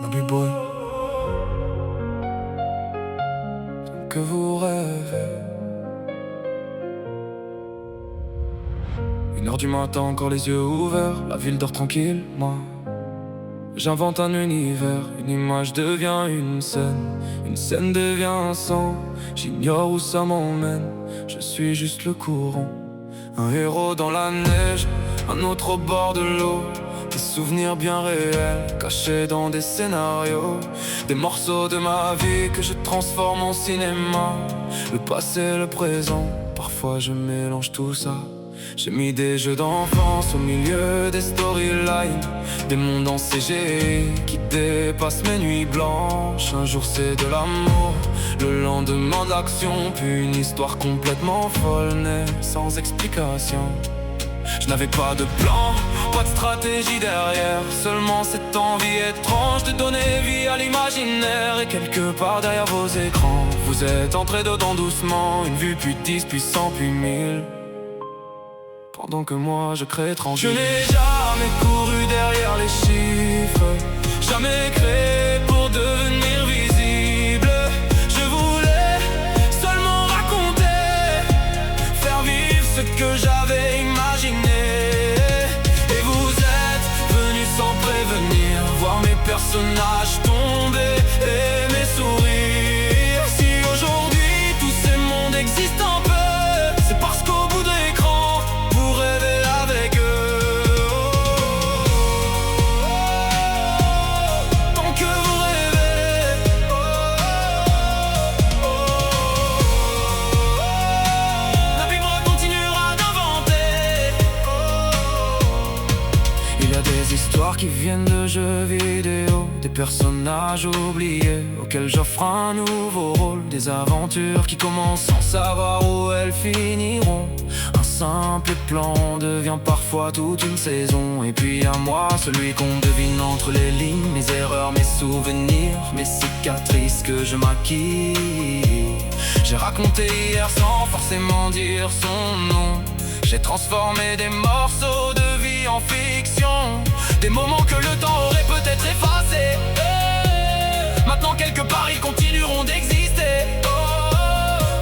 Nabi Boy, que vous rêvez. 1h du matin, encore les yeux ouverts, la ville dort tranquille, moi j'invente un univers, une image devient une scène devient un sang. J'ignore où ça m'emmène, je suis juste le courant. Un héros dans la neige, un autre au bord de l'eau. Des souvenirs bien réels, cachés dans des scénarios. Des morceaux de ma vie que je transforme en cinéma. Le passé et le présent, parfois je mélange tout ça. J'ai mis des jeux d'enfance au milieu des storylines. Des mondes en CGI qui dépassent mes nuits blanches. Un jour c'est de l'amour, le lendemain de l'action. Puis une histoire complètement folle née sans explication. Je n'avais pas de plan, pas de stratégie derrière. Seulement cette envie étrange de donner vie à l'imaginaire. Et quelque part derrière vos écrans, vous êtes entrés dedans doucement. Une vue puis 10, puis 100, puis 1000. Pendant que moi je crée tranquille. Je n'ai jamais couru derrière les chiffres, jamais créé pour devenir visible. Je voulais seulement raconter, faire vivre ce que j'avais imaginé. Et vous êtes venus sans prévenir, voir mes personnages tomber et mes sourires. Si aujourd'hui tous ces mondes existent un peu, c'est parce qu'au bout de l'écran vous rêvez avec eux. Tant que vous rêvez, la vivre continuera d'inventer. Il y a des histoires qui viennent de jeux vidéo, des personnages oubliés auxquels j'offre un nouveau rôle. Des aventures qui commencent sans savoir où elles finiront. Un simple plan devient parfois toute une saison. Et puis à moi, celui qu'on devine entre les lignes. Mes erreurs, mes souvenirs, mes cicatrices que je maquille. J'ai raconté hier sans forcément dire son nom. J'ai transformé des morceaux de vie en fiction. Des moments que le temps aurait peut-être effacés. Maintenant quelque part ils continueront d'exister.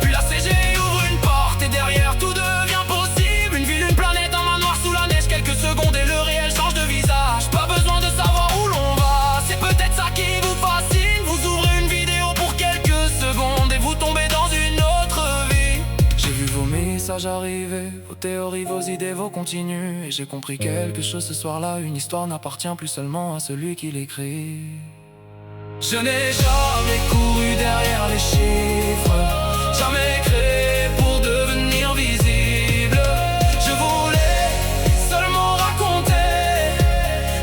Puis la CGI ouvre une porte et derrière tout devient possible. Une ville, une planète, un manoir sous la neige. Quelques secondes et le réel change de visage. Pas besoin de savoir où l'on va, c'est peut-être ça qui vous fascine. Vous ouvrez une vidéo pour quelques secondes et vous tombez dans une autre vie. J'ai vu vos messages arriver, vos théories, vos idées, vos contenus. Et j'ai compris quelque chose ce soir-là. Une histoire n'appartient plus seulement à celui qui l'écrit. Je n'ai jamais couru derrière les chiffres, jamais créé pour devenir visible. Je voulais seulement raconter,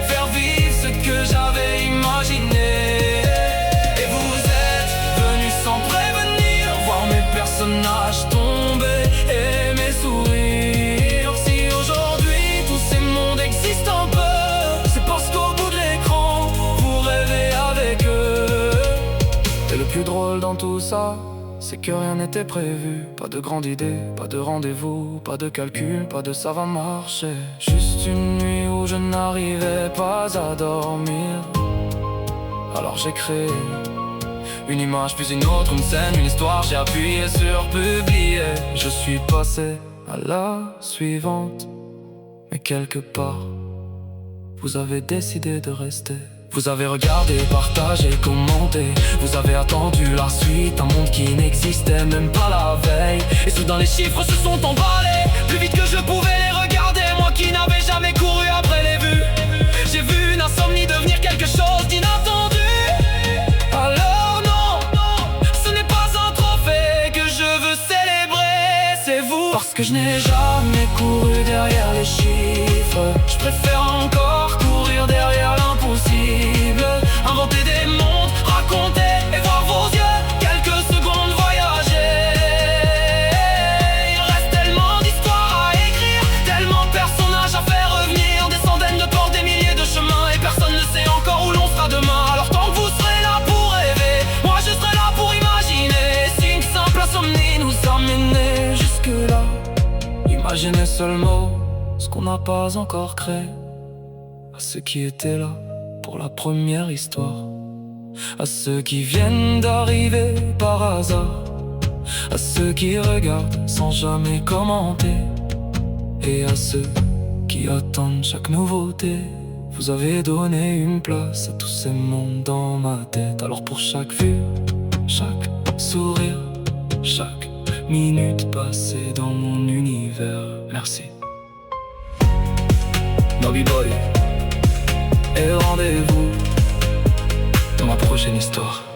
faire vivre ce que j'avais imaginé. Et vous êtes venus sans prévenir, voir mes personnages tomber et mes sourires. Si aujourd'hui tous ces mondes existent un peu, c'est parce qu'au bout de l'écran vous rêvez avec eux. Et le plus drôle dans tout ça, c'est que rien n'était prévu. Pas de grande idée, pas de rendez-vous, pas de calcul, pas de ça va marcher. Juste une nuit où je n'arrivais pas à dormir. Alors j'ai créé une image puis une autre, une scène, une histoire. J'ai appuyé sur publier. Je suis passé à la suivante. Mais quelque part, vous avez décidé de rester. Vous avez regardé, partagé, commenté. Vous avez attendu la suite, un monde qui n'existait même pas la veille. Et soudain les chiffres se sont emballés, plus vite que je pouvais les regarder. Moi qui n'avais jamais couru après les vues, j'ai vu une insomnie devenir quelque chose d'inattendu. Alors non, ce n'est pas un trophée que je veux célébrer, c'est vous. Parce que je n'ai jamais couru derrière les chiffres, je préfère encore courir derrière l'impossible. Inventer des mondes, raconter et voir vos yeux quelques secondes voyager. Il reste tellement d'histoires à écrire, tellement de personnages à faire revenir. Des centaines de portes, des milliers de chemins, et personne ne sait encore où l'on sera demain. Alors tant que vous serez là pour rêver, moi je serai là pour imaginer. Si une simple insomnie nous amenait jusque-là, imaginez seulement ce qu'on n'a pas encore créé. À ceux qui étaient là pour la première histoire. à ceux qui viennent d'arriver par hasard, à ceux qui regardent sans jamais commenter, et à ceux qui attendent chaque nouveauté. Vous avez donné une place à tous ces mondes dans ma tête. Alors pour chaque vue, chaque sourire, chaque minute passée dans mon univers, merci. Nobby Boy, et rendez-vous dans ma prochaine histoire.